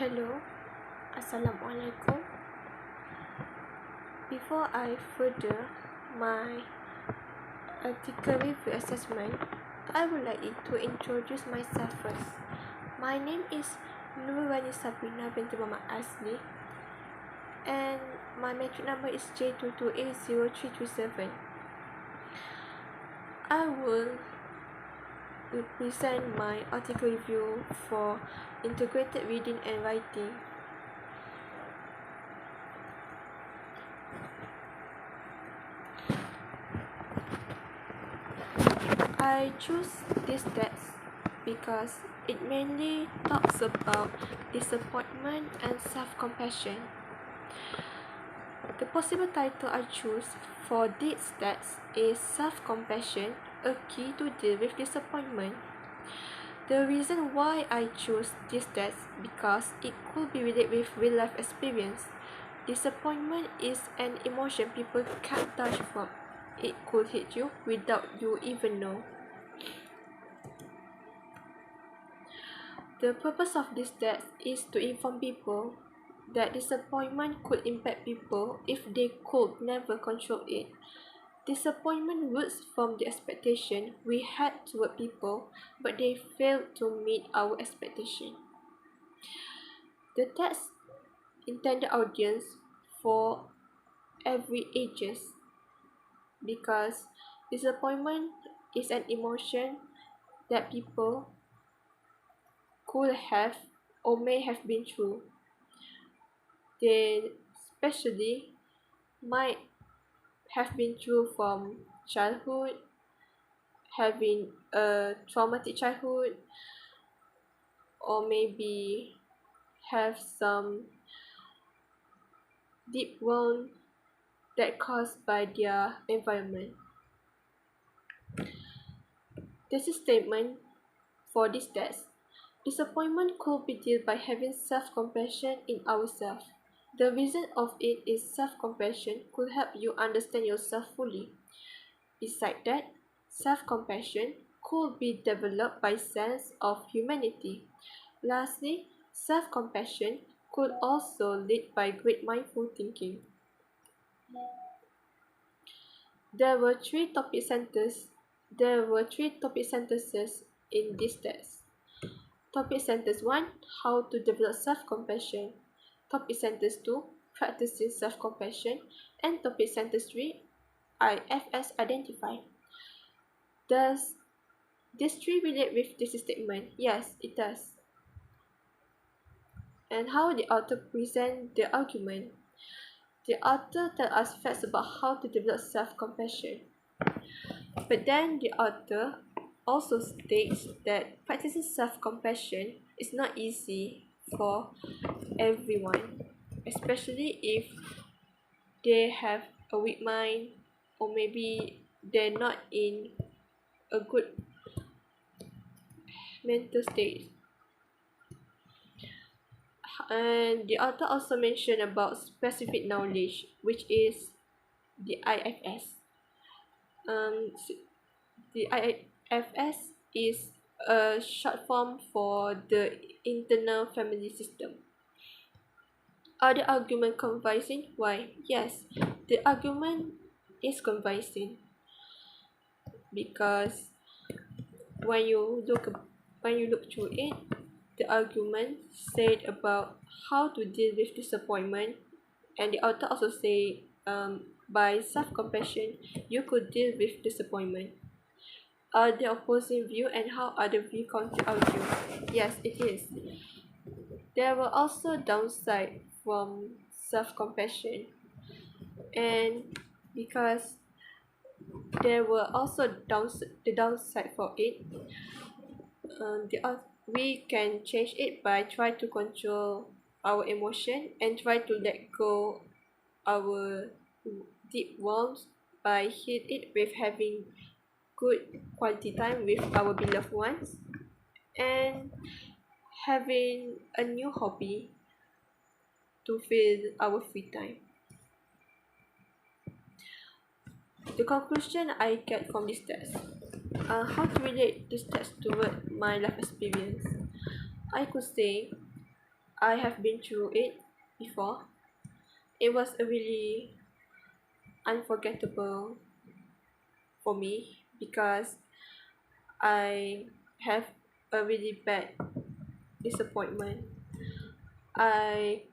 Hello, Assalamualaikum. Before I further my article review assessment, I would like to introduce myself first. My name is Nurani Sabrina binti Muhammad Asli, and my metric number is J22803337. I will present my article review for integrated reading and writing. I choose this text because it mainly talks about disappointment and self-compassion. The possible title I choose for this text is Self-Compassion, a Key to Deal with Disappointment. The reason why I choose this text because it could be related with real-life experience. Disappointment is an emotion people can't touch from. It could hit you without you even know. The purpose of this text is to inform people that disappointment could impact people if they could never control it. Disappointment roots from the expectation we had toward people, but they failed to meet our expectation. The text intended audience for every ages because disappointment is an emotion that people could have or may have been through. They especially might have been through from childhood, having a traumatic childhood, or maybe have some deep wound that caused by their environment. This is statement for this text. Disappointment could be dealt by having self-compassion in ourselves. The reason of it is self-compassion could help you understand yourself fully. Besides that, self-compassion could be developed by sense of humanity. Lastly, self-compassion could also lead by great mindful thinking. There were three topic sentences in this text. Topic sentence 1, how to develop self-compassion. Topic sentence 2, practicing self-compassion. And topic sentence 3, IFS identify. Does this tree relate with this statement? Yes, it does. And how the author present the argument? The author tells us facts about how to develop self-compassion. But then the author also states that practicing self-compassion is not easy for everyone, especially if they have a weak mind or maybe they're not in a good mental state. And the author also mentioned about specific knowledge, which is the IFS. The IFS is a short form for the internal family system. Are the argument convincing? Why? Yes, the argument is convincing because when you look through it, the argument said about how to deal with disappointment, and the author also say by self-compassion you could deal with disappointment. Are the opposing view and how are the view counter argue? Yes, it is. There were also downside from self-compassion, and because there were also the downside for it, we can change it by try to control our emotion and try to let go our deep wounds by heal it with having good quality time with our beloved ones and having a new hobby to fill our free time. The conclusion I get from this test, how to relate this test toward my life experience. I could say I have been through it before. It was a really unforgettable for me because I have a really bad disappointment. I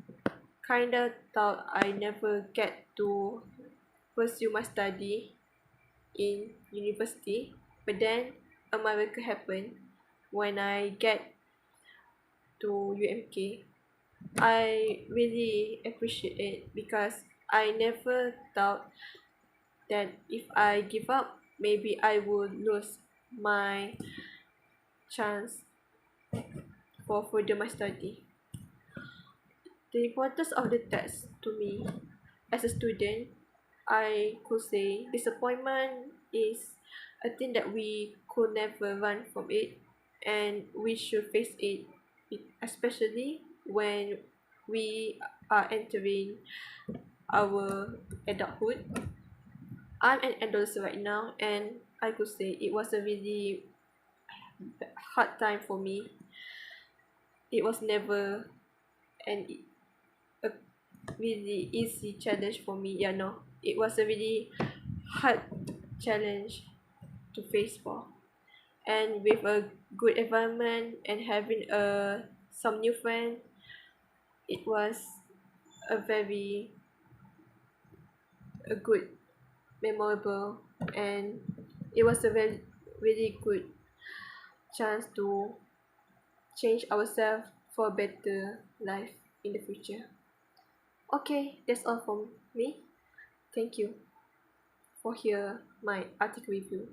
kinda thought I never get to pursue my study in university, but then a miracle happened when I get to UMK. I really appreciate it because I never thought that if I give up, maybe I would lose my chance for further my study. The importance of the test to me as a student, I could say disappointment is a thing that we could never run from it, and we should face it, especially when we are entering our adulthood. I'm an adult right now, and I could say it was a really hard time for me. It was never an a really easy challenge for me. Yeah, no, it was a really hard challenge to face for. And with a good environment and having some new friends, it was a very a good, memorable, and it was a very really good chance to change ourselves for a better life in the future. Okay, that's all from me. Thank you for hear my article review.